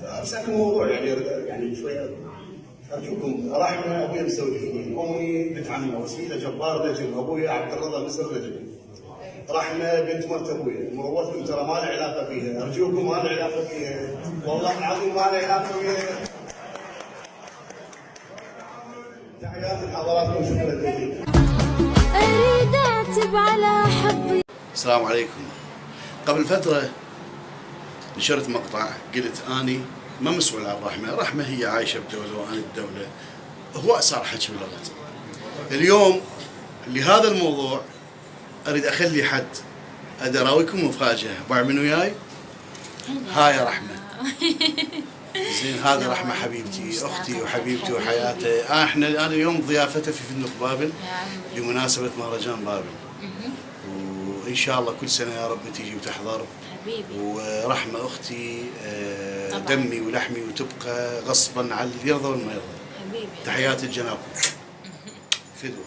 ارسلت الموضوع يعني شويه ارجوكم. رحمه ابوي مسوي فيني، امي بنت عمنا وسيله جبار نجم، ابوي عبد الرضا مصر نجم. رحمه بنت مرت ابوي، مروتكم ترى ما لها علاقه فيها، ارجوكم ما لها علاقه فيها، والله العظيم ما لها علاقه فيها. تحياتي لحضراتكم، شكرا جزيلا. اريد اعتب على حظي. السلام عليكم. قبل فتره نشرت مقطع قلت اني ما مسؤول عن رحمه، رحمه هي عايشه بدوله وانا بدوله، هو صار حكي بلغته. اليوم لهذا الموضوع اريد اخلي حد ادراويكم مفاجاه، بعد من وياي؟ هاي رحمه. زين هذا رحمه حبيبتي اختي وحبيبتي وحياتي. انا اليوم ضيافتها في فندق بابل بمناسبه مهرجان بابل، وان شاء الله كل سنه يا رب تيجي وتحضر حبيبي. ورحمه اختي دمي ولحمي، وتبقى غصبا على اللي يرضى والما يرضى. حبيبي تحياتي لجنابكم. فدوه.